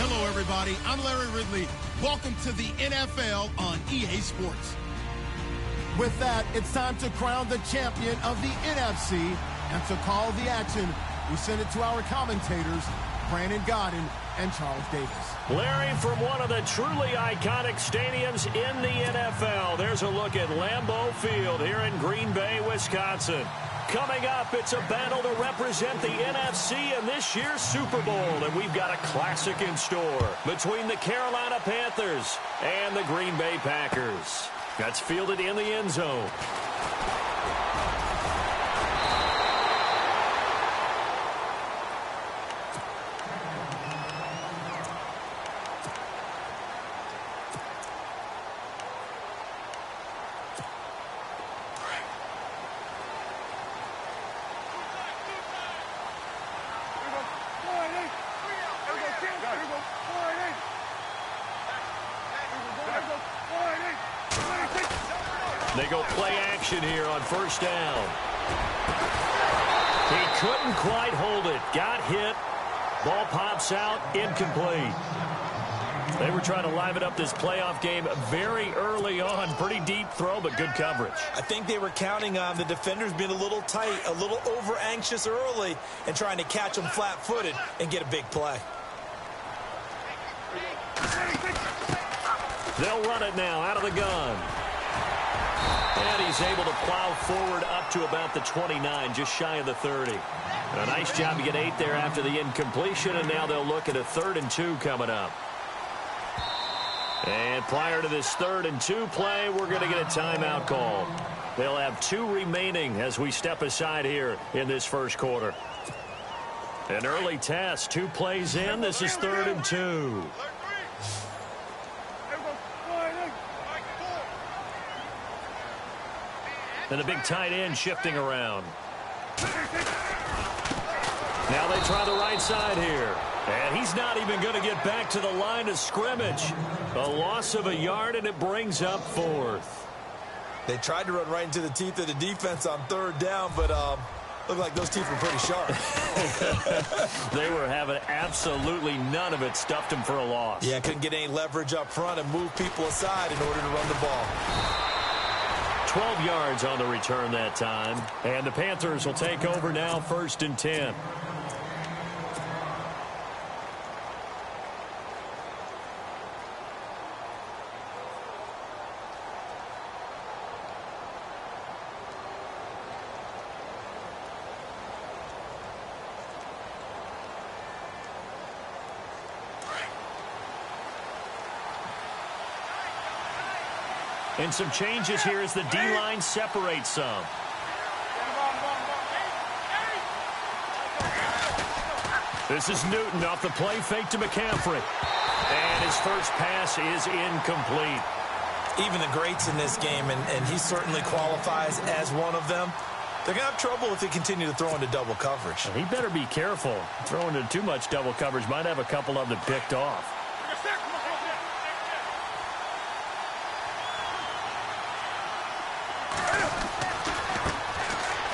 Hello, everybody. I'm Larry Ridley. Welcome to the NFL on EA Sports. With that, it's time to crown the champion of the NFC. And to call the action, we send it to our commentators, Brandon Godden and Charles Davis. Larry, from one of the truly iconic stadiums in the NFL, there's a look at Lambeau Field here in Green Bay, Wisconsin. Coming up, it's a battle to represent the NFC in this year's Super Bowl, and we've got a classic in store between the Carolina Panthers and the Green Bay Packers. That's fielded in the end zone. They go play action here on first down. He couldn't quite hold it. Got hit. Ball pops out. Incomplete. They were trying to liven up this playoff game very early on. Pretty deep throw, but good coverage. I think they were counting on the defenders being a little tight, a little over-anxious early, and trying to catch them flat-footed and get a big play. They'll run it now out of the gun. And he's able to plow forward up to about the 29, just shy of the 30. A nice job to get 8 there after the incompletion, and now they'll look at a 3rd and 2 coming up. And prior to this 3rd and 2 play, we're going to get a timeout call. They'll have 2 remaining as we step aside here in this first quarter. An early test, 2 plays in. This is 3rd and 2. And the big tight end shifting around. Now they try the right side here. And he's not even going to get back to the line of scrimmage. A loss of a yard, and it brings up 4th. They tried to run right into the teeth of the defense on 3rd down, but looked like those teeth were pretty sharp. They were having absolutely none of it. Stuffed him for a loss. Yeah, couldn't get any leverage up front and move people aside in order to run the ball. 12 yards on the return that time. And the Panthers will take over now, 1st and 10. And some changes here as the D-line separates some. This is Newton off the play fake to McCaffrey. And his first pass is incomplete. Even the greats in this game, and he certainly qualifies as one of them, they're going to have trouble if they continue to throw into double coverage. He better be careful. Throwing into too much double coverage might have a couple of them picked off.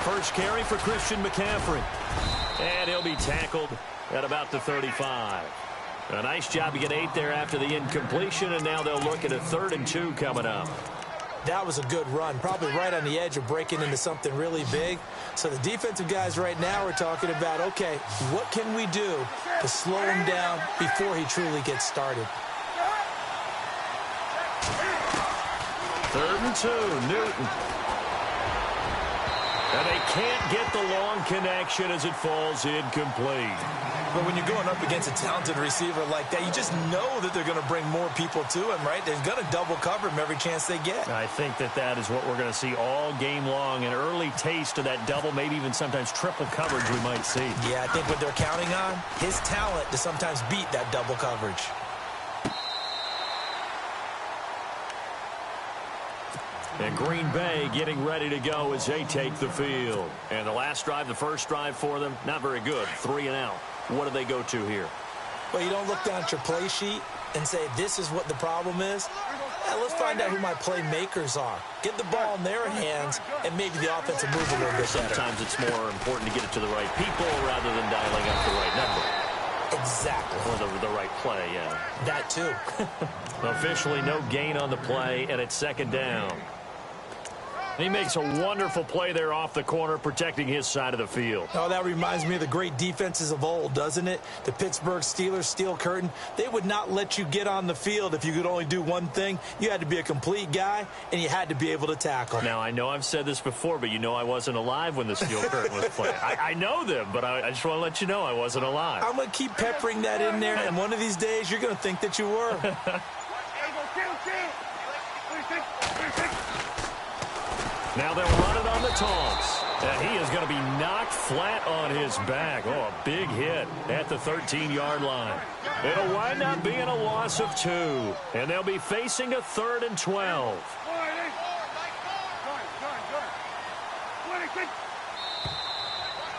First carry for Christian McCaffrey. And he'll be tackled at about the 35. A nice job to get 8 there after the incompletion, and now they'll look at a 3rd and 2 coming up. That was a good run, probably right on the edge of breaking into something really big. So the defensive guys right now are talking about, okay, what can we do to slow him down before he truly gets started? 3rd and 2, Newton. And they can't get the long connection as it falls incomplete. But when you're going up against a talented receiver like that, you just know that they're going to bring more people to him, right? They're going to double cover him every chance they get. I think that is what we're going to see all game long. An early taste of that double, maybe even sometimes triple coverage we might see. Yeah, I think what they're counting on, his talent to sometimes beat that double coverage. And Green Bay getting ready to go as they take the field. And the last drive, the first drive for them, not very good. 3 and out. What do they go to here? Well, you don't look down at your play sheet and say, this is what the problem is. Let's find out who my playmakers are. Get the ball in their hands, and maybe the offense will move a little bit better. Sometimes it's more important to get it to the right people rather than dialing up the right number. Exactly. Or the right play, yeah. That too. Officially no gain on the play, and it's 2nd down. He makes a wonderful play there off the corner, protecting his side of the field. Oh, that reminds me of the great defenses of old, doesn't it? The Pittsburgh Steelers, steel curtain. They would not let you get on the field if you could only do one thing. You had to be a complete guy, and you had to be able to tackle. Now, I know I've said this before, but you know I wasn't alive when the steel curtain was played. I know them, but I just want to let you know I wasn't alive. I'm going to keep peppering that in there, and one of these days you're going to think that you were. Now they'll run it on the toss. And he is going to be knocked flat on his back. Oh, a big hit at the 13-yard line. It'll wind up being a loss of 2. And they'll be facing a 3rd and 12.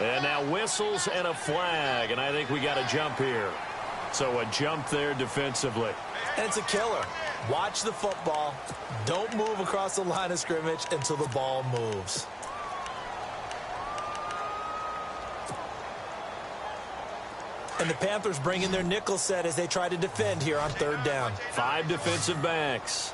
And now whistles and a flag. And I think we got a jump here. So a jump there defensively. And it's a killer. Watch the football. Don't move across the line of scrimmage until the ball moves. And the Panthers bring in their nickel set as they try to defend here on third down. 5 defensive backs.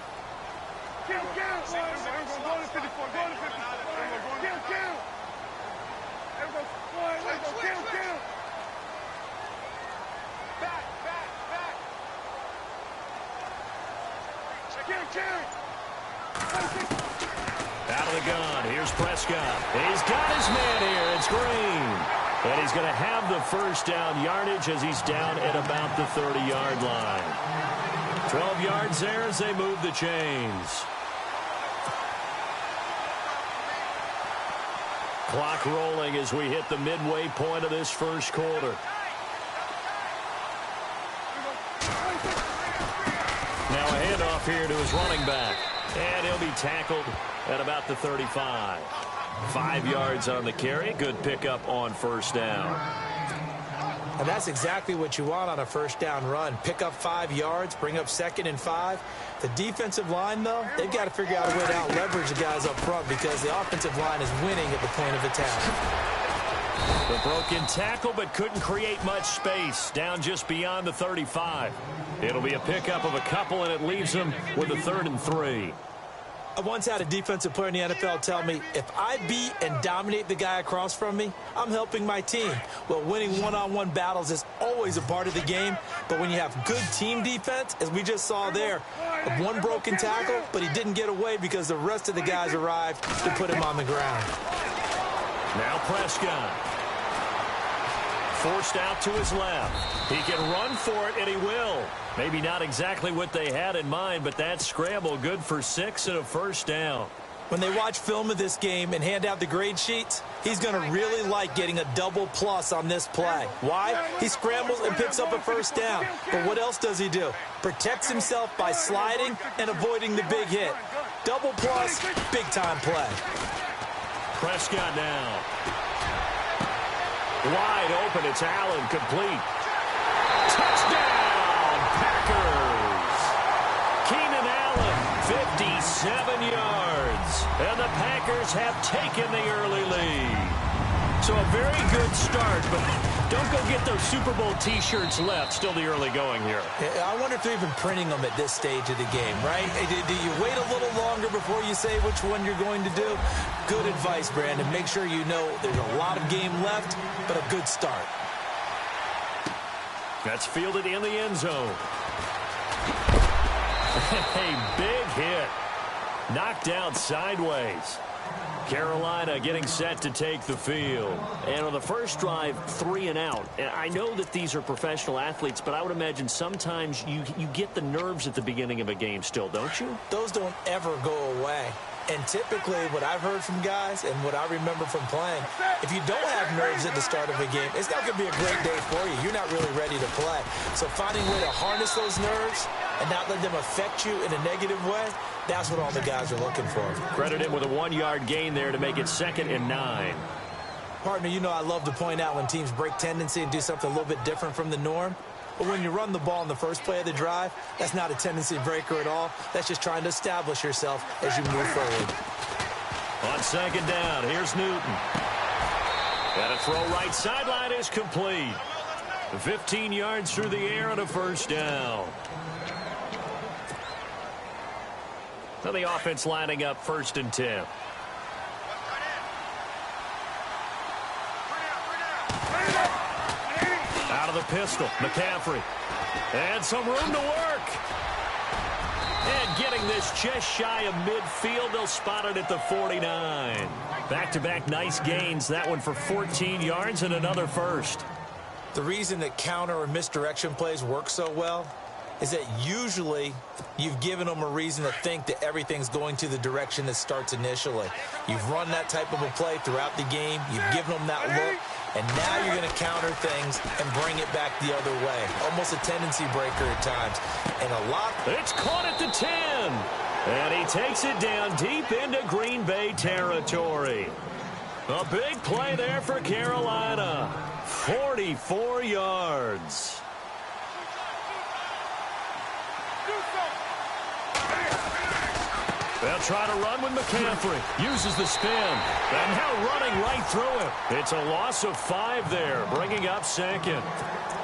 Out of the gun. Here's Prescott. He's got his man here. It's Green. And he's going to have the first down yardage as he's down at about the 30-yard line. 12 yards there as they move the chains. Clock rolling as we hit the midway point of this first quarter. Now a handoff here to his running back. And he'll be tackled at about the 35. 5 yards on the carry. Good pickup on first down. And that's exactly what you want on a first down run. Pick up 5 yards, bring up 2nd and 5. The defensive line, though, they've got to figure out a way to out-leverage the guys up front because the offensive line is winning at the point of attack. The broken tackle, but couldn't create much space. Down just beyond the 35. It'll be a pickup of a couple, and it leaves them with a 3rd and 3. I once had a defensive player in the NFL tell me, if I beat and dominate the guy across from me, I'm helping my team. Well, winning one-on-one battles is always a part of the game, but when you have good team defense, as we just saw there, one broken tackle, but he didn't get away because the rest of the guys arrived to put him on the ground. Now Prescott. Forced out to his left. He can run for it, and he will. Maybe not exactly what they had in mind, but that scramble good for 6 and a first down. When they watch film of this game and hand out the grade sheets, he's going to really like getting a double plus on this play. Why? He scrambles and picks up a first down. But what else does he do? Protects himself by sliding and avoiding the big hit. Double plus, big-time play. Prescott now. Wide open, it's Allen, complete. Touchdown, Packers! Keenan Allen, 57 yards. And the Packers have taken the early lead. So a very good start, but don't go get those Super Bowl T-shirts left. Still the early going here. I wonder if they're even printing them at this stage of the game, right? Do you wait a little longer before you say which one you're going to do? Good advice, Brandon. Make sure you know there's a lot of game left, but a good start. That's fielded in the end zone. A big hit. Knocked down sideways. Carolina getting set to take the field. And on the first drive, 3 and out. And I know that these are professional athletes, but I would imagine sometimes you get the nerves at the beginning of a game still, don't you? Those don't ever go away. And typically what I've heard from guys and what I remember from playing, if you don't have nerves at the start of a game, it's not going to be a great day for you. You're not really ready to play. So finding a way to harness those nerves and not let them affect you in a negative way, that's what all the guys are looking for. Credit him with a 1-yard gain there to make it 2nd and 9. Partner, you know I love to point out when teams break tendency and do something a little bit different from the norm. But when you run the ball in the first play of the drive, that's not a tendency breaker at all. That's just trying to establish yourself as you move forward. On 2nd down, here's Newton. And a throw right sideline is complete. 15 yards through the air and a first down. So the offense lining up 1st and 10. Out of the pistol, McCaffrey. And some room to work. And getting this just shy of midfield, they'll spot it at the 49. Back-to-back nice gains. That one for 14 yards and another first. The reason that counter or misdirection plays work so well is that usually you've given them a reason to think that everything's going to the direction that starts initially. You've run that type of a play throughout the game. You've given them that look. And now you're going to counter things and bring it back the other way. Almost a tendency breaker at times. And a lot. It's caught at the 10. And he takes it down deep into Green Bay territory. A big play there for Carolina. 44 yards. They'll try to run with McCaffrey. Uses the spin. And now running right through it. It's a loss of 5 there, bringing up second.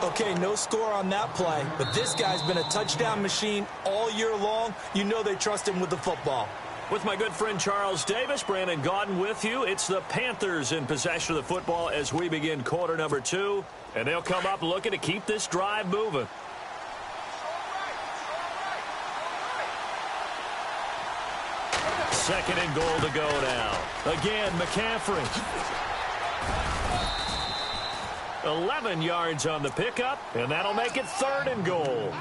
Okay, no score on that play, but this guy's been a touchdown machine all year long. You know they trust him with the football. With my good friend Charles Davis, Brandon Gaudin with you. It's the Panthers in possession of the football as we begin quarter number 2. And they'll come up looking to keep this drive moving. Second and goal to go now. Again, McCaffrey. 11 yards on the pickup, and that'll make it 3rd and goal.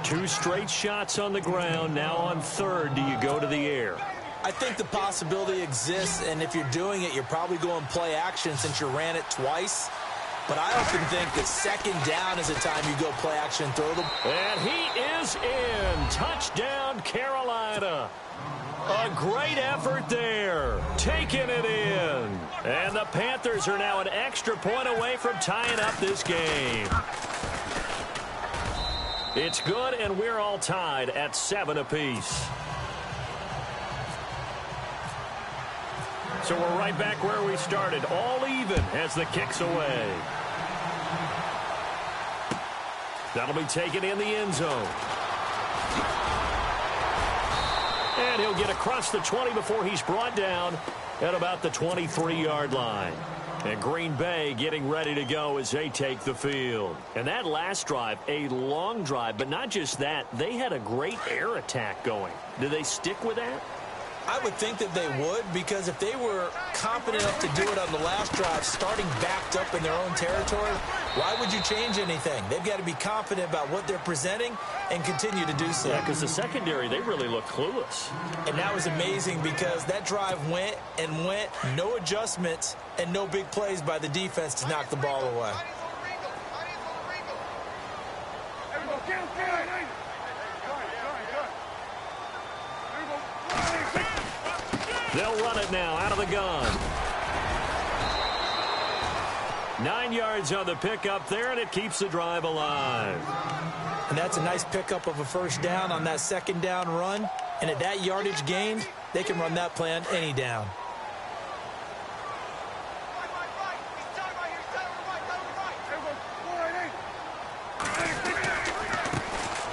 2 straight shots on the ground. Now on 3rd, do you go to the air? I think the possibility exists, and if you're doing it, you're probably going play action since you ran it twice. But I often think that 2nd down is the time you go play action, throw the... And he is in. Touchdown, Carolina. A great effort there. Taking it in. And the Panthers are now an extra point away from tying up this game. It's good, and we're all tied at 7 apiece. So we're right back where we started. All even as the kick's away. That'll be taken in the end zone. And he'll get across the 20 before he's brought down at about the 23-yard line. And Green Bay getting ready to go as they take the field. And that last drive, a long drive, but not just that. They had a great air attack going. Do they stick with that? I would think that they would, because if they were competent enough to do it on the last drive, starting backed up in their own territory, why would you change anything? They've got to be confident about what they're presenting and continue to do so. Yeah, because the secondary, they really look clueless. And that was amazing because that drive went and went, no adjustments and no big plays by the defense to knock the ball away. They'll run it now out of the gun. 9 yards on the pickup there, and it keeps the drive alive. And that's a nice pickup of a 1st down on that 2nd down run. And at that yardage gain, they can run that play on any down.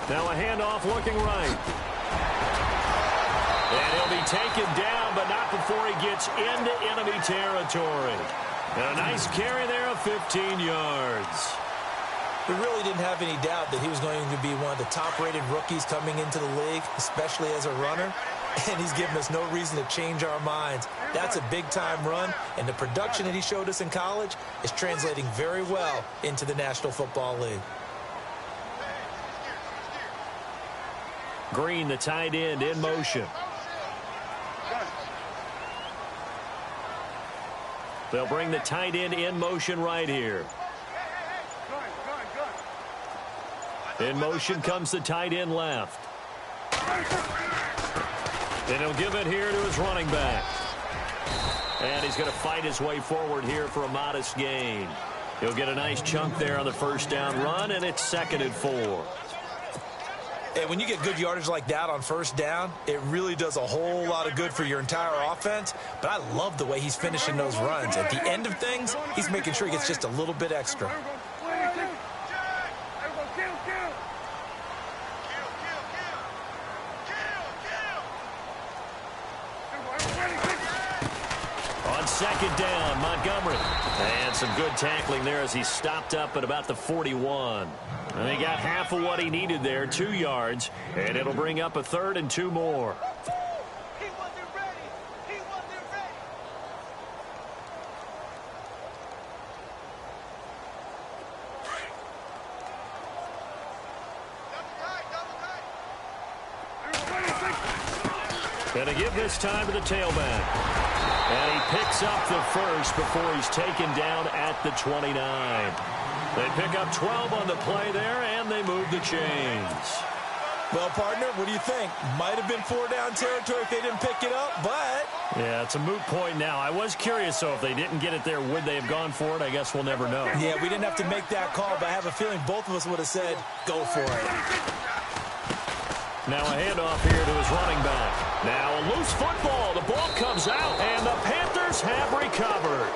Now a handoff looking right. And he'll be taken down, but not before he gets into enemy territory. And a nice carry there of 15 yards. We really didn't have any doubt that he was going to be one of the top-rated rookies coming into the league, especially as a runner. And he's given us no reason to change our minds. That's a big-time run, and the production that he showed us in college is translating very well into the National Football League. Green, the tight end, in motion. They'll bring the tight end in motion right here. In motion comes the tight end left. And he'll give it here to his running back. And he's going to fight his way forward here for a modest gain. He'll get a nice chunk there on the 1st down run, and it's 2nd and 4. And when you get good yardage like that on 1st down, it really does a whole lot of good for your entire offense. But I love the way he's finishing those runs. At the end of things, he's making sure he gets just a little bit extra. On 2nd down, Montgomery. And some good tackling there as he stopped up at about the 41. And he got half of what he needed there, 2 yards. And it'll bring up a 3rd and 2 more. And to give this time to the tailback. And he picks up the 1st before he's taken down at the 29. They pick up 12 on the play there, and they move the chains. Well, partner, what do you think? Might have been 4-down territory if they didn't pick it up, but... Yeah, it's a moot point now. I was curious, though, if they didn't get it there, would they have gone for it? I guess we'll never know. Yeah, we didn't have to make that call, but I have a feeling both of us would have said, go for it. Now a handoff here to his running back. Now a loose football. The ball comes out, and the Panthers have recovered.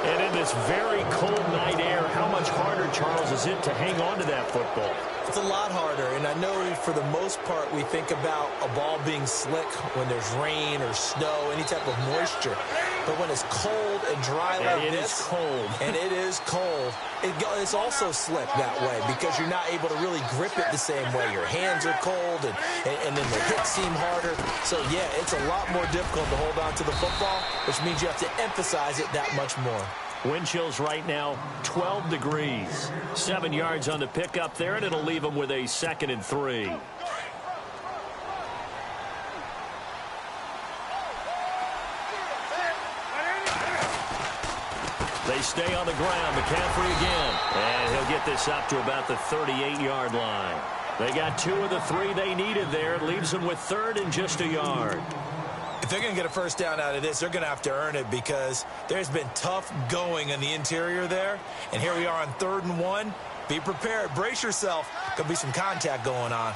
And in this very cold night air, how much harder, Charles, is it to hang on to that football? It's a lot harder, and I know for the most part we think about a ball being slick when there's rain or snow, any type of moisture. But when it's cold and dry like this, and it is cold, it's also slick that way because you're not able to really grip it the same way. Your hands are cold, and then the hits seem harder. So, yeah, it's a lot more difficult to hold on to the football, which means you have to emphasize it that much more. Wind chills right now, 12 degrees. 7 yards on the pickup there, and it'll leave them with a 2nd and 3. They stay on the ground. McCaffrey again. And he'll get this up to about the 38-yard line. They got 2 of the 3 they needed there. It leaves them with 3rd and just a yard. If they're going to get a first down out of this, they're going to have to earn it because there's been tough going in the interior there. And here we are on 3rd and 1. Be prepared. Brace yourself. Could be some contact going on.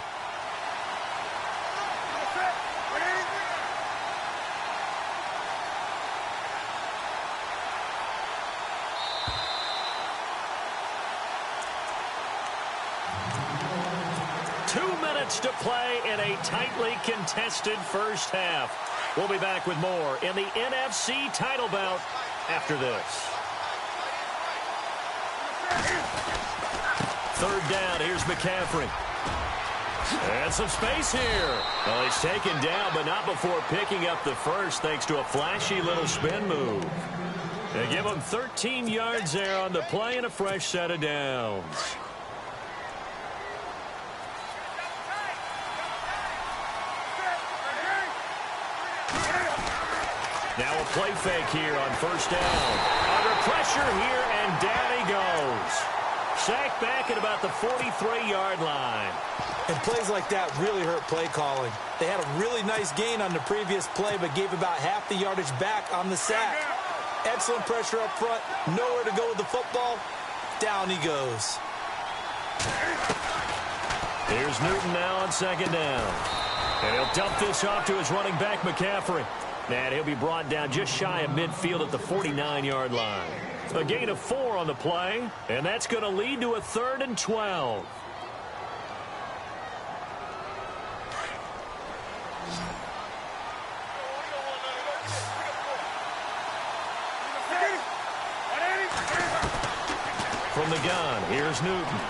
To play in a tightly contested first half. We'll be back with more in the NFC title bout after this. 3rd down. Here's McCaffrey. And some space here. Well, he's taken down, but not before picking up the first thanks to a flashy little spin move. They give him 13 yards there on the play and a fresh set of downs. Now a play fake here on 1st down. Under pressure here, and down he goes. Sacked back at about the 43-yard line. And plays like that really hurt play calling. They had a really nice gain on the previous play, but gave about half the yardage back on the sack. Excellent pressure up front. Nowhere to go with the football. Down he goes. Here's Newton now on 2nd down. And he'll dump this off to his running back, McCaffrey. And he'll be brought down just shy of midfield at the 49-yard line. A gain of 4 on the play, and that's going to lead to a 3rd and 12. From the gun, here's Newton.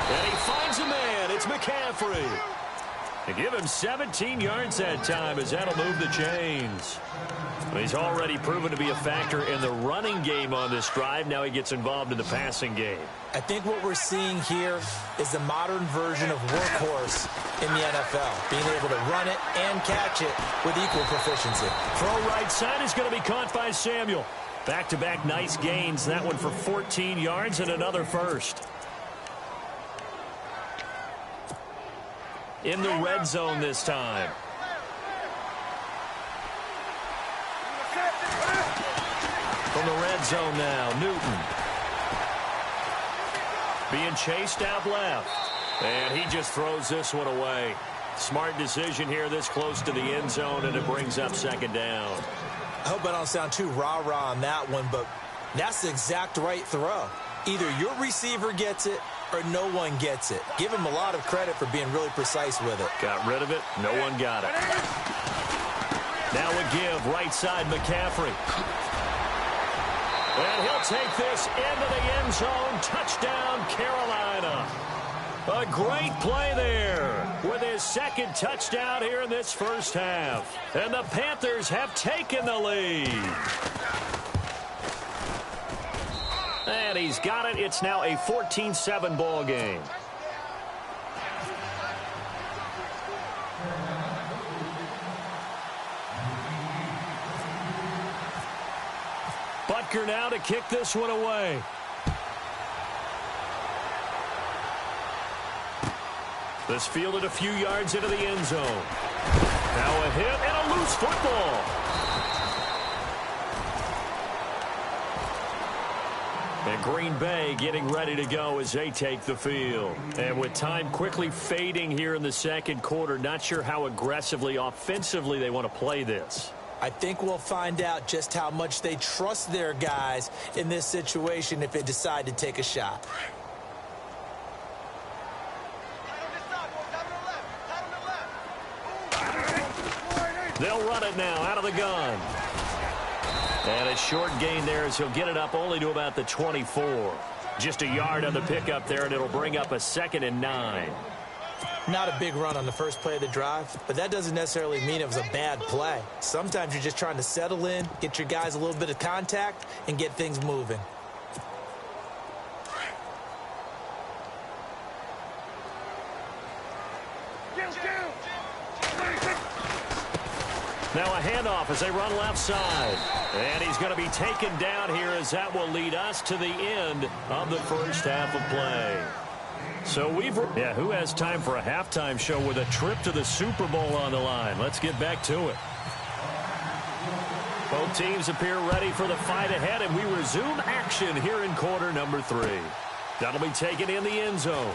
And he finds a man. It's McCaffrey. They give him 17 yards that time as that'll move the chains. He's already proven to be a factor in the running game on this drive. Now he gets involved in the passing game. I think what we're seeing here is the modern version of workhorse in the NFL. Being able to run it and catch it with equal proficiency. Throw right side is going to be caught by Samuel. Back-to-back nice gains. That one for 14 yards and another first. In the red zone this time. From the red zone now, Newton. Being chased out left. And he just throws this one away. Smart decision here this close to the end zone, and it brings up 2nd down. I hope I don't sound too rah-rah on that one, but that's the exact right throw. Either your receiver gets it or no one gets it. Give him a lot of credit for being really precise with it. Got rid of it. No one got it. Now a give. Right side, McCaffrey. And he'll take this into the end zone. Touchdown, Carolina. A great play there with his 2nd touchdown here in this first half. And the Panthers have taken the lead. And he's got it. It's now a 14-7 ball game. Butker now to kick this one away. This fielded a few yards into the end zone. Now a hit and a loose football. And Green Bay getting ready to go as they take the field. And with time quickly fading here in the second quarter, not sure how aggressively, offensively they want to play this. I think we'll find out just how much they trust their guys in this situation if they decide to take a shot. They'll run it now out of the gun. And a short gain there as he'll get it up only to about the 24. Just a yard on the pickup there, and it'll bring up a 2nd and 9. Not a big run on the first play of the drive, but that doesn't necessarily mean it was a bad play. Sometimes you're just trying to settle in, get your guys a little bit of contact, and get things moving. Now a handoff as they run left side. And he's going to be taken down here as that will lead us to the end of the first half of play. So who has time for a halftime show with a trip to the Super Bowl on the line? Let's get back to it. Both teams appear ready for the fight ahead, and we resume action here in quarter number 3. That'll be taken in the end zone.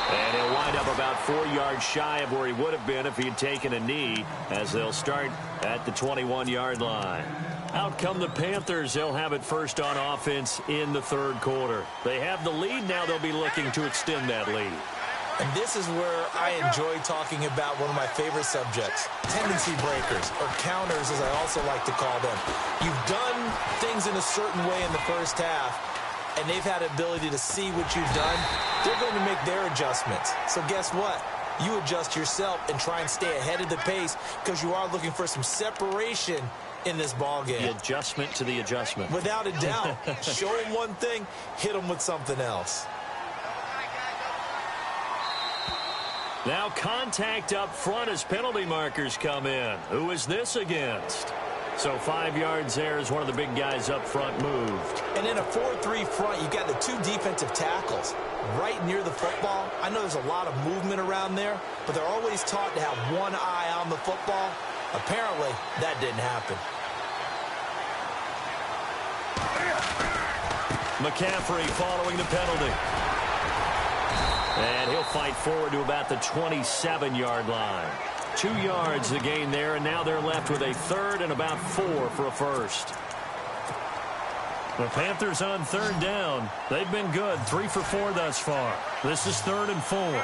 And he'll wind up about 4 yards shy of where he would have been if he had taken a knee, as they'll start at the 21-yard line. Out come the Panthers. They'll have it first on offense in the third quarter. They have the lead. Now they'll be looking to extend that lead. And this is where I enjoy talking about one of my favorite subjects, tendency breakers, or counters as I also like to call them. You've done things in a certain way in the first half, and they've had the ability to see what you've done. They're going to make their adjustments. So guess what? You adjust yourself and try and stay ahead of the pace because you are looking for some separation in this ball game. The adjustment to the adjustment. Without a doubt. Show them one thing, hit them with something else. Now contact up front as penalty markers come in. Who is this against? So 5 yards there as one of the big guys up front moved. And in a 4-3 front, you got the 2 defensive tackles right near the football. I know there's a lot of movement around there, but they're always taught to have one eye on the football. Apparently, that didn't happen. McCaffrey following the penalty. And he'll fight forward to about the 27-yard line. 2 yards the gain there, and now they're left with a 3rd and about 4 for a first. The Panthers on 3rd down. They've been good, 3 for 4 thus far. This is 3rd and 4.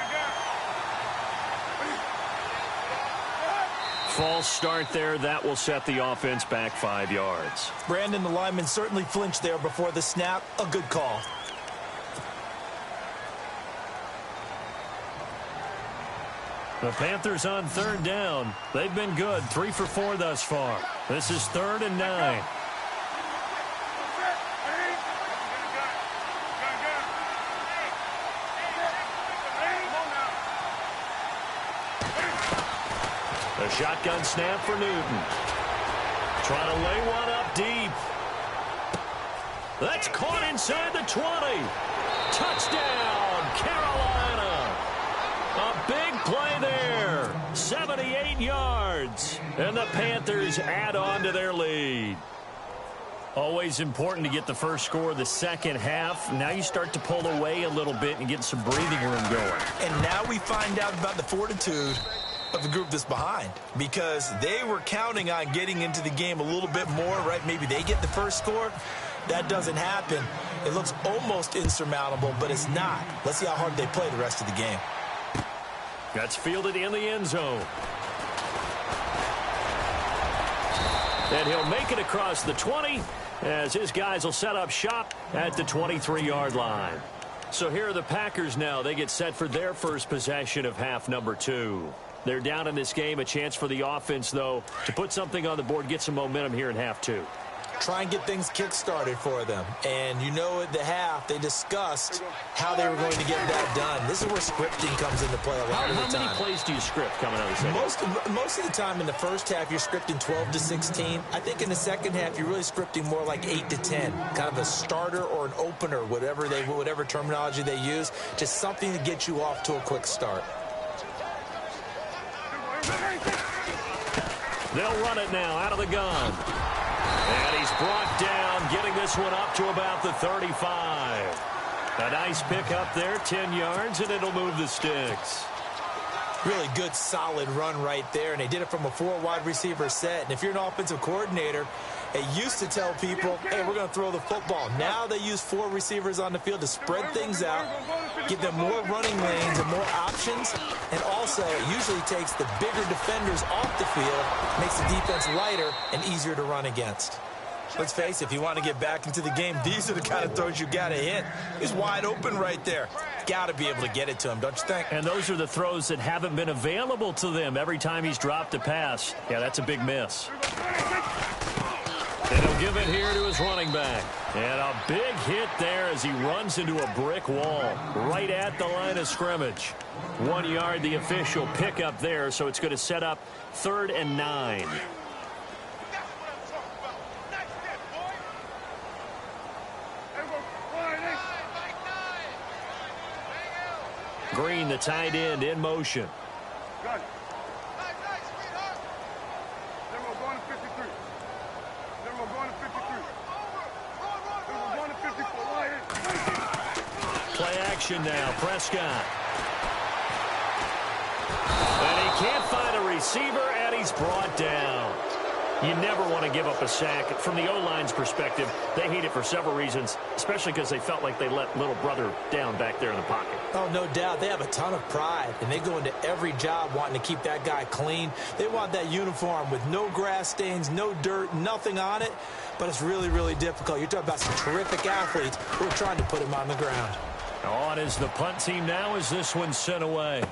False start there. That will set the offense back 5 yards. Brandon, the lineman certainly flinched there before the snap. A good call. The Panthers on 3rd down. They've been good, 3 for 4 thus far. This is 3rd and 9. A shotgun snap for Newton. Trying to lay one up deep. That's caught inside the 20. Touchdown, Carolina. A big play there. 78 yards. And the Panthers add on to their lead. Always important to get the first score of the second half. Now you start to pull away a little bit and get some breathing room going. And now we find out about the fortitude of the group that's behind, because they were counting on getting into the game a little bit more, right? Maybe they get the first score. That doesn't happen. It looks almost insurmountable, but it's not. Let's see how hard they play the rest of the game. That's fielded in the end zone. And he'll make it across the 20 as his guys will set up shop at the 23-yard line. So here are the Packers now. They get set for their first possession of half number 2. They're down in this game. A chance for the offense, though, to put something on the board, get some momentum here in half 2. Try and get things kick-started for them. And you know at the half, they discussed how they were going to get that done. This is where scripting comes into play a lot of the time. How many plays do you script coming out of the second? Most of the time in the first half, you're scripting 12 to 16. I think in the second half, you're really scripting more like 8 to 10. Kind of a starter or an opener, whatever terminology they use. Just something to get you off to a quick start. They'll run it now out of the gun. And he's brought down, getting this one up to about the 35. A nice pick up there, 10 yards, and it'll move the sticks. Really good, solid run right there, and they did it from a 4 wide receiver set. And if you're an offensive coordinator, they used to tell people, hey, we're going to throw the football. Now they use 4 receivers on the field to spread things out, give them more running lanes and more options, and also it usually takes the bigger defenders off the field, makes the defense lighter and easier to run against. Let's face it, if you want to get back into the game, these are the kind of throws you got to hit. He's wide open right there. Got to be able to get it to him, don't you think? And those are the throws that haven't been available to them every time he's dropped a pass. Yeah, that's a big miss. And he'll give it here to his running back. And a big hit there as he runs into a brick wall right at the line of scrimmage. 1 yard, the official pickup there, so it's going to set up 3rd and 9. Green, the tight end, in motion. Play action now, Prescott. And he can't find a receiver, and he's brought down. You never want to give up a sack. From the O-line's perspective, they hate it for several reasons, especially because they felt like they let little brother down back there in the pocket. Oh, no doubt. They have a ton of pride, and they go into every job wanting to keep that guy clean. They want that uniform with no grass stains, no dirt, nothing on it, but it's really, really difficult. You're talking about some terrific athletes who are trying to put him on the ground. On is the punt team now as this one's sent away.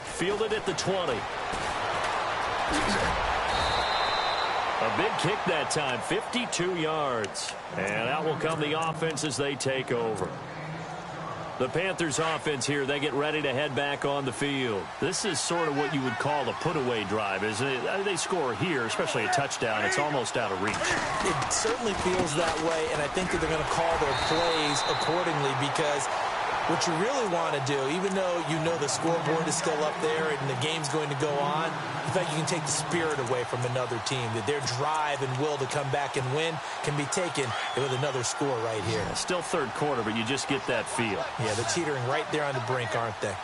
Fielded at the 20. A big kick that time, 52 yards. And out will come the offense as they take over. The Panthers offense here, they get ready to head back on the field. This is sort of what you would call a put-away drive, isn't it? They score here, especially a touchdown. It's almost out of reach. It certainly feels that way, and I think that they're going to call their plays accordingly because what you really want to do, even though you know the scoreboard is still up there and the game's going to go on, in fact, you can take the spirit away from another team. That their drive and will to come back and win can be taken with another score right here. Still third quarter, but you just get that feel. Yeah, they're teetering right there on the brink, aren't they?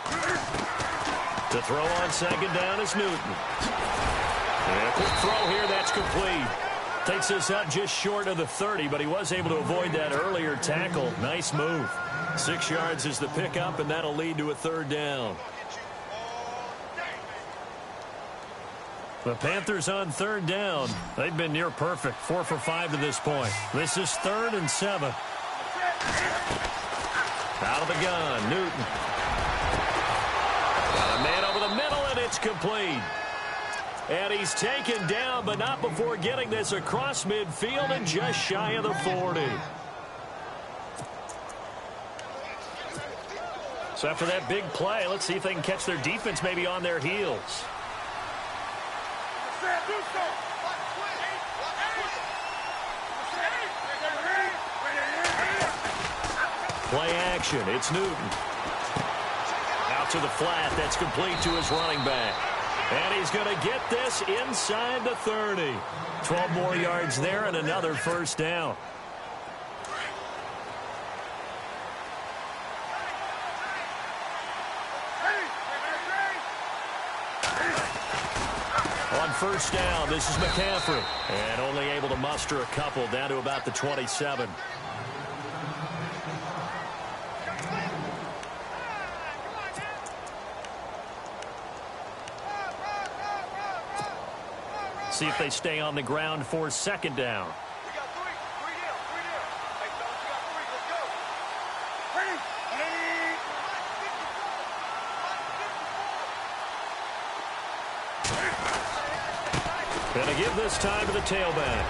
To throw on second down is Newton. And a quick throw here, that's complete. Takes us up just short of the 30, but he was able to avoid that earlier tackle. Nice move. 6 yards is the pickup, and that'll lead to a 3rd down. The Panthers on 3rd down. They've been near perfect, 4 for 5 to this point. This is 3rd and 7. Out of the gun, Newton. Got a man over the middle, and it's complete. And he's taken down, but not before getting this across midfield and just shy of the 40. So after that big play, let's see if they can catch their defense maybe on their heels. Play action. It's Newton. Out to the flat. That's complete to his running back. And he's going to get this inside the 30. 12 more yards there and another 1st down. On 1st down, this is McCaffrey. And only able to muster a couple down to about the 27. See if they stay on the ground for 2nd down. Gonna give this time to the tailback.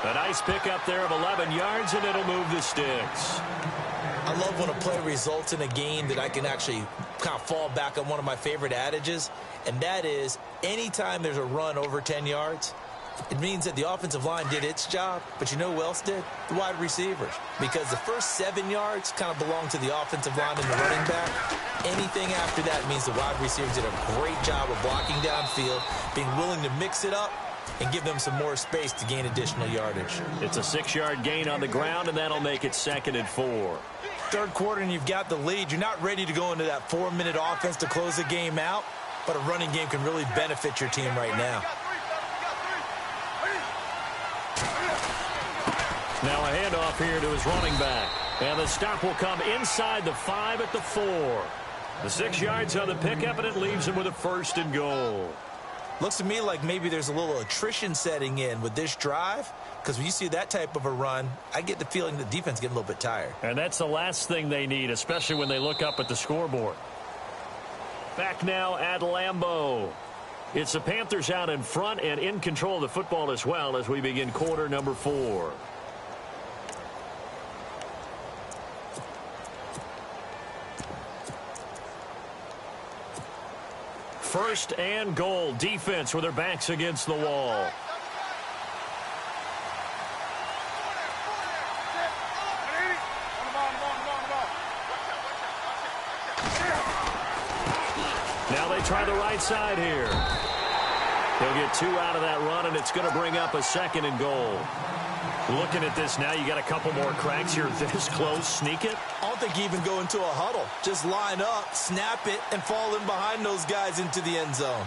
A nice pickup there of 11 yards, and it'll move the sticks. I love when a play results in a game that I can actually kind of fall back on one of my favorite adages, and that is anytime there's a run over 10 yards, it means that the offensive line did its job, but you know who else did? The wide receivers. Because the first 7 yards kind of belong to the offensive line and the running back. Anything after that means the wide receivers did a great job of blocking downfield, being willing to mix it up, and give them some more space to gain additional yardage. It's a 6-yard gain on the ground, and that'll make it 2nd and 4. Third quarter, and you've got the lead. You're not ready to go into that 4-minute offense to close the game out, but a running game can really benefit your team right now. Now a handoff here to his running back. And the stop will come inside the 5 at the 4. The 6 yards on the pickup, and it leaves him with a 1st and goal. Looks to me like maybe there's a little attrition setting in with this drive, because when you see that type of a run, I get the feeling the defense getting a little bit tired. And that's the last thing they need, especially when they look up at the scoreboard. Back now at Lambeau. It's the Panthers out in front and in control of the football as well as we begin quarter number 4. First and goal. Defense with their backs against the wall. Now they try the right side here. He'll get 2 out of that run, and it's going to bring up a 2nd and goal. Looking at this now, you got a couple more cracks. You're this close. Sneak it. I don't think you even go into a huddle. Just line up, snap it, and fall in behind those guys into the end zone.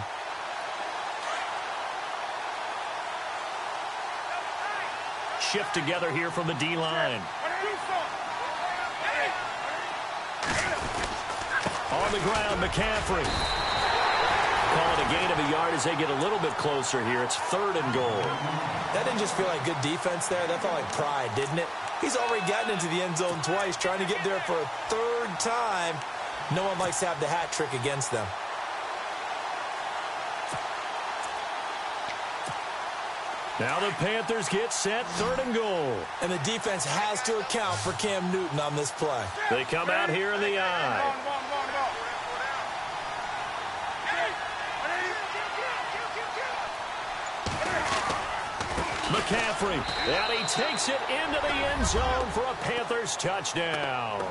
Shift together here from the D-line. On the ground, McCaffrey. Call it a gain of a yard as they get a little bit closer here. It's 3rd and goal. That didn't just feel like good defense there. That felt like pride, didn't it? He's already gotten into the end zone twice, trying to get there for a 3rd time. No one likes to have the hat trick against them. Now the Panthers get set, 3rd and goal. And the defense has to account for Cam Newton on this play. They come out here in the eye. McCaffrey, and he takes it into the end zone for a Panthers touchdown.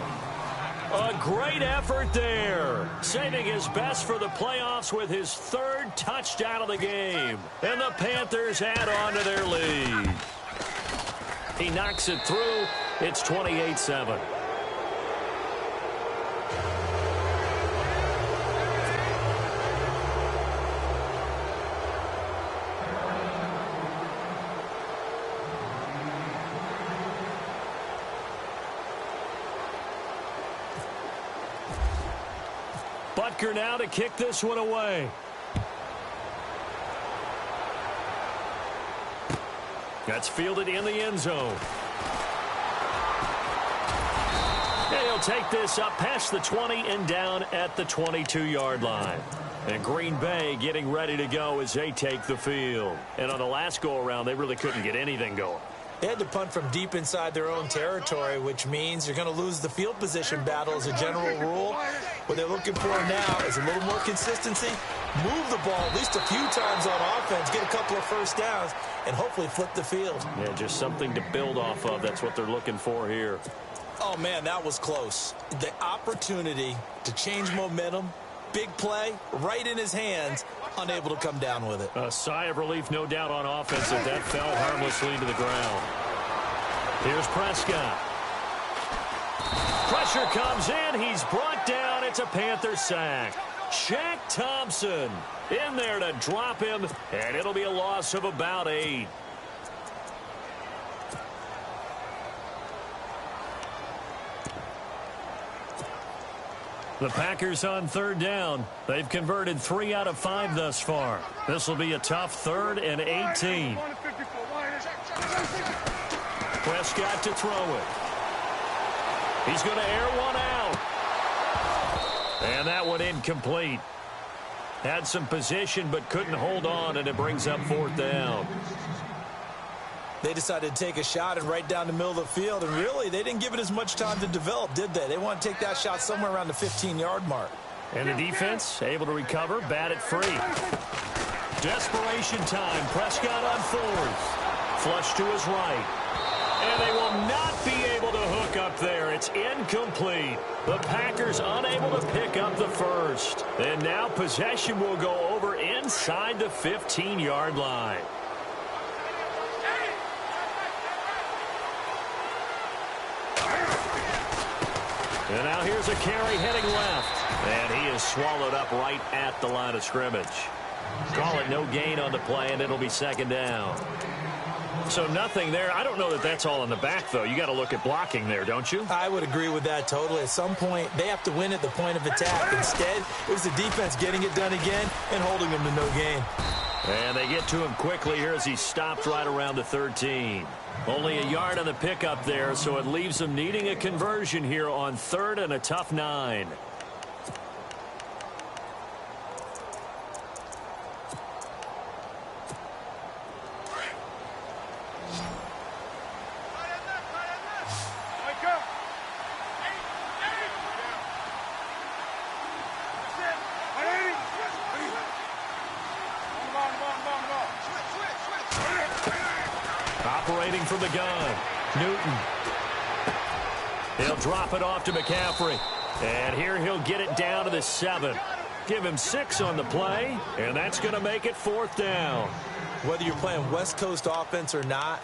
A great effort there, saving his best for the playoffs with his 3rd touchdown of the game. And the Panthers add on to their lead. He knocks it through. It's 28-7. Butker now to kick this one away. That's fielded in the end zone. And he'll take this up past the 20 and down at the 22-yard line. And Green Bay getting ready to go as they take the field. And on the last go-around, they really couldn't get anything going. They had to punt from deep inside their own territory, which means you're going to lose the field position battle as a general rule. What they're looking for now is a little more consistency, move the ball at least a few times on offense, get a couple of first downs, and hopefully flip the field. Yeah, just something to build off of. That's what they're looking for here. Oh, man, that was close. The opportunity to change momentum, big play, right in his hands, unable to come down with it. A sigh of relief, no doubt, on offense if that fell harmlessly to the ground. Here's Prescott. Pressure comes in. He's brought down. It's a Panther sack. Shaq Thompson in there to drop him, and it'll be a loss of about 8. The Packers on 3rd down. They've converted 3 out of 5 thus far. This will be a tough 3rd and 18. Prescott to throw it. He's going to air one out. And that one incomplete. Had some position but couldn't hold on, and it brings up 4th down. They decided to take a shot and right down the middle of the field, and really, they didn't give it as much time to develop, did they? They want to take that shot somewhere around the 15-yard mark. And the defense able to recover, bat it free. Desperation time. Prescott on 4th. Flush to his right. And they will not be able to hook up there. It's incomplete. The Packers unable to pick up the 1st. And now possession will go over inside the 15-yard line. And now here's a carry heading left. And he is swallowed up right at the line of scrimmage. Call it no gain on the play, and it'll be second down. So nothing there. I don't know that that's all in the back, though. You got to look at blocking there, don't you? I would agree with that totally. At some point, they have to win at the point of attack. Instead, it was the defense getting it done again and holding them to no gain. And they get to him quickly here as he stopped right around the 13. Only a yard on the pickup there, so it leaves them needing a conversion here on 3rd and a tough 9. Operating from the gun, Newton. He'll drop it off to McCaffrey. And here he'll get it down to the 7. Give him 6 on the play, and that's going to make it 4th down. Whether you're playing West Coast offense or not,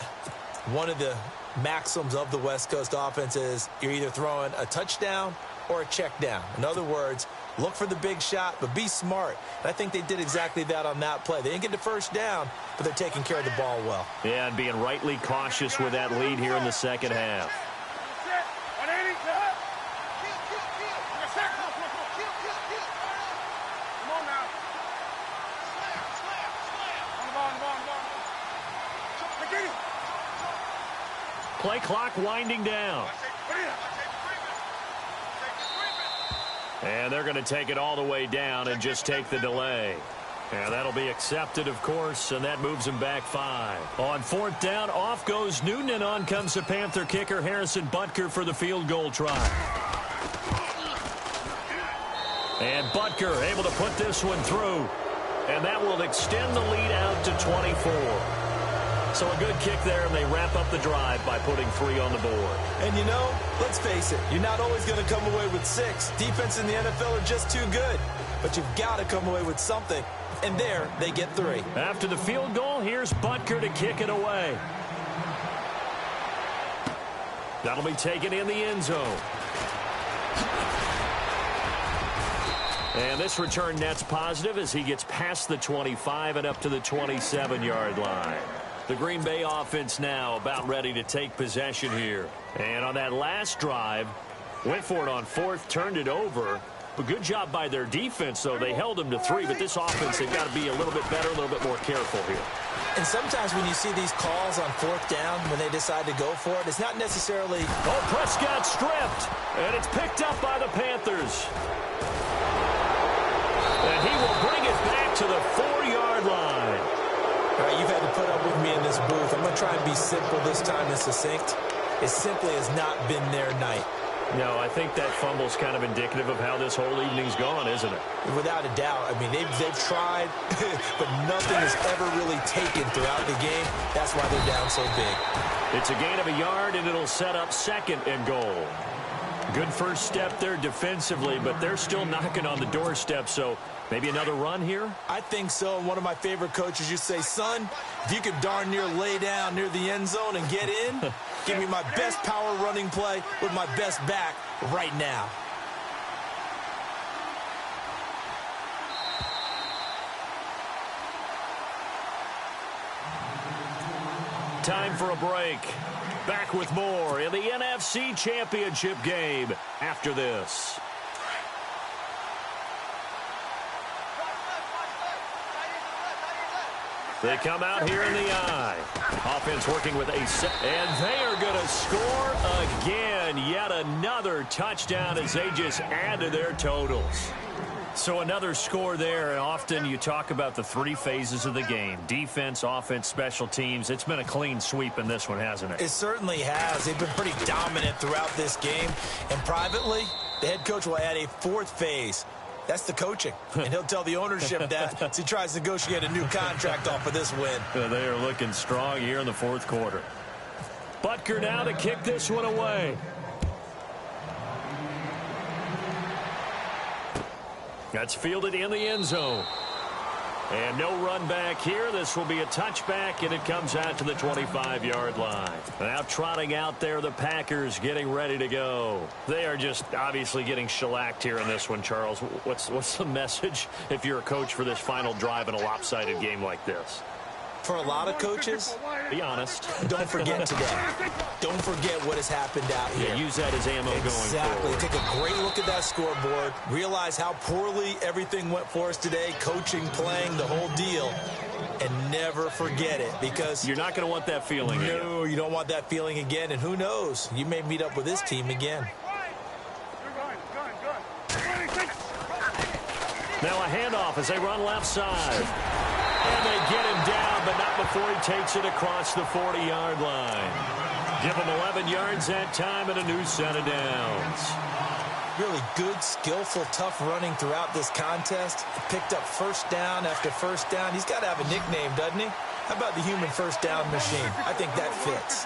one of the maxims of the West Coast offense is you're either throwing a touchdown or a check down. In other words, look for the big shot, but be smart. And I think they did exactly that on that play. They didn't get the first down, but they're taking care of the ball well. Yeah, and being rightly cautious with that lead here in the second half. Play clock winding down. And they're going to take it all the way down and just take the delay. And that'll be accepted, of course, and that moves him back 5. On 4th down, off goes Newton, and on comes the Panther kicker, Harrison Butker, for the field goal try. And Butker able to put this one through. And that will extend the lead out to 24. So a good kick there, and they wrap up the drive by putting 3 on the board. And you know, let's face it, you're not always going to come away with 6. Defense in the NFL are just too good. But you've got to come away with something. And there, they get 3. After the field goal, here's Butker to kick it away. That'll be taken in the end zone. And this return net's positive as he gets past the 25 and up to the 27-yard line. The Green Bay offense now about ready to take possession here. And on that last drive, went for it on 4th, turned it over. But good job by their defense, though. They held them to 3, but this offense, they've got to be a little bit better, a little bit more careful here. And sometimes when you see these calls on 4th down, when they decide to go for it, it's not necessarily... Oh, Prescott stripped, and it's picked up by the Panthers. And he will bring it back to the 4-yard line. All right, you've had to put up with me in this booth. I'm going to try and be simple this time and succinct. It simply has not been their night. No, I think that fumble's kind of indicative of how this whole evening's gone, isn't it? Without a doubt. I mean, they've tried, but nothing is ever really taken throughout the game. That's why they're down so big. It's a gain of a yard, and it'll set up 2nd and goal. Good first step there defensively, but they're still knocking on the doorstep, so maybe another run here? I think so. One of my favorite coaches used to say, son, if you could darn near lay down near the end zone and get in, give me my best power running play with my best back right now. Time for a break. Back with more in the NFC Championship game after this. They come out here in the eye. Offense working with a set. And they are going to score again. Yet another touchdown as they just add to their totals. So another score there. And often you talk about the 3 phases of the game. Defense, offense, special teams. It's been a clean sweep in this one, hasn't it? It certainly has. They've been pretty dominant throughout this game. And privately, the head coach will add a 4th phase. That's the coaching. And he'll tell the ownership that as he tries to negotiate a new contract off of this win. They are looking strong here in the 4th quarter. Butker now to kick this one away. That's fielded in the end zone. And no run back here. This will be a touchback, and it comes out to the 25-yard line. Now trotting out there, the Packers getting ready to go. They are just obviously getting shellacked here in this one, Charles. What's the message if you're a coach for this final drive in a lopsided game like this? For a lot of coaches, be honest. Don't forget today. Don't forget what has happened out here. Yeah, use that as ammo going forward. Exactly. Take a great look at that scoreboard. Realize how poorly everything went for us today. Coaching, playing, the whole deal. And never forget it, because you're not going to want that feeling again. No, you don't want that feeling again. And who knows? You may meet up with this team again. Now a handoff as they run left side. And they get him down, but not before he takes it across the 40-yard line. Give him 11 yards that time and a new set of downs. Really good, skillful, tough running throughout this contest. He picked up first down after first down. He's got to have a nickname, doesn't he? How about the human first down machine? I think that fits.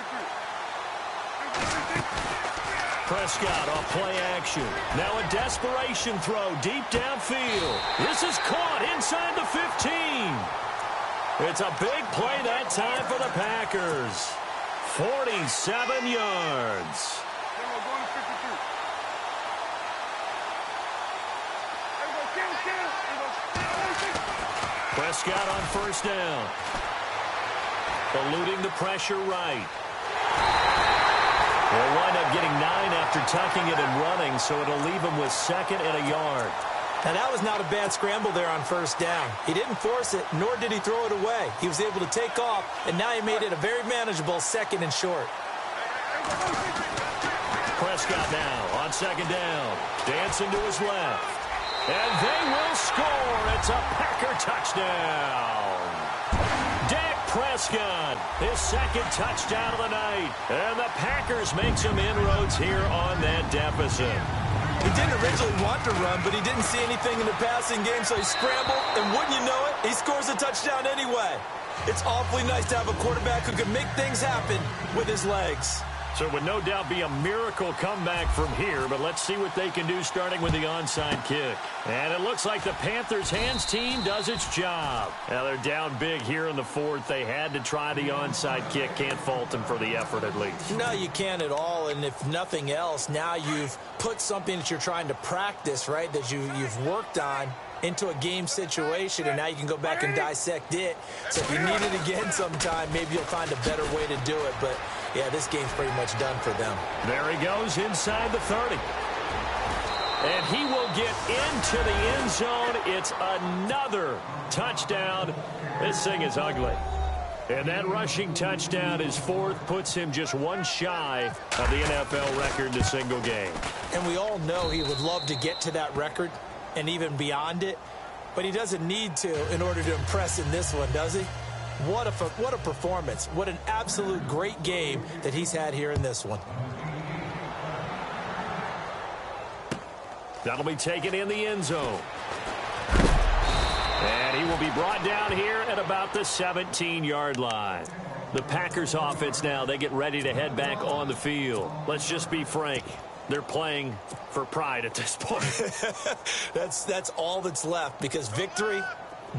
Prescott off play action. Now a desperation throw deep downfield. This is caught inside the 15. It's a big play that time for the Packers. 47 yards. Prescott on first down. Eluding the pressure right. They'll wind up getting 9 after tucking it and running, so it'll leave him with 2nd and a yard. Now, that was not a bad scramble there on first down. He didn't force it, nor did he throw it away. He was able to take off, and now he made it a very manageable 2nd and short. Prescott now on 2nd down. Dancing to his left. And they will score. It's a Packer touchdown. Dak Prescott, his 2nd touchdown of the night. And the Packers make some inroads here on that deficit. He didn't originally want to run, but he didn't see anything in the passing game, so he scrambled, and wouldn't you know it, he scores a touchdown anyway. It's awfully nice to have a quarterback who can make things happen with his legs. So it would no doubt be a miracle comeback from here, but let's see what they can do starting with the onside kick. And it looks like the Panthers' hands team does its job. Now they're down big here in the 4th. They had to try the onside kick. Can't fault them for the effort at least. No, you can't at all, and if nothing else, now you've put something that you're trying to practice, right, that you've worked on into a game situation, and now you can go back and dissect it. So if you need it again sometime, maybe you'll find a better way to do it. But, yeah, this game's pretty much done for them. There he goes inside the 30. And he will get into the end zone. It's another touchdown. This thing is ugly. And that rushing touchdown, his 4th, puts him just one shy of the NFL record in a single game. And we all know he would love to get to that record and even beyond it, but he doesn't need to in order to impress in this one, does he? What a performance. What an absolute great game that he's had here in this one. That'll be taken in the end zone. And he will be brought down here at about the 17-yard line. The Packers offense now, they get ready to head back on the field. Let's just be frank. They're playing for pride at this point. That's all that's left, because victory,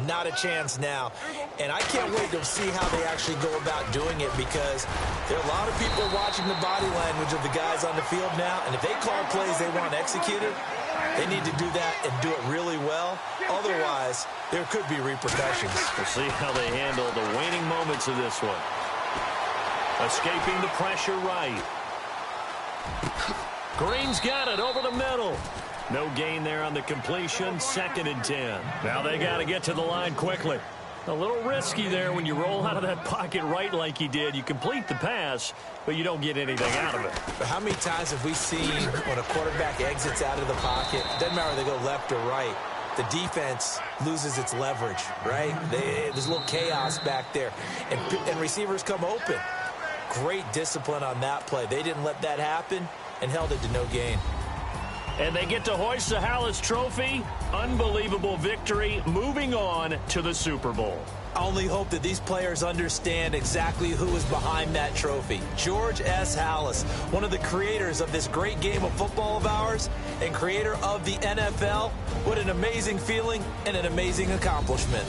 not a chance now. And I can't wait to see how they actually go about doing it, because there are a lot of people watching the body language of the guys on the field now, and if they call plays they want executed, they need to do that and do it really well. Otherwise, there could be repercussions. We'll see how they handle the waning moments of this one. Escaping the pressure right. Green's got it over the middle. No gain there on the completion. 2nd and 10. Now they got to get to the line quickly. A little risky there when you roll out of that pocket right like he did. You complete the pass, but you don't get anything out of it. But how many times have we seen when a quarterback exits out of the pocket, doesn't matter whether they go left or right, the defense loses its leverage, right? There's a little chaos back there, and receivers come open. Great discipline on that play. They didn't let that happen and held it to no gain. And they get to hoist the Hallis Trophy. Unbelievable victory, moving on to the Super Bowl. I only hope that these players understand exactly who is behind that trophy. George S. Hallis, one of the creators of this great game of football of ours and creator of the NFL. What an amazing feeling and an amazing accomplishment.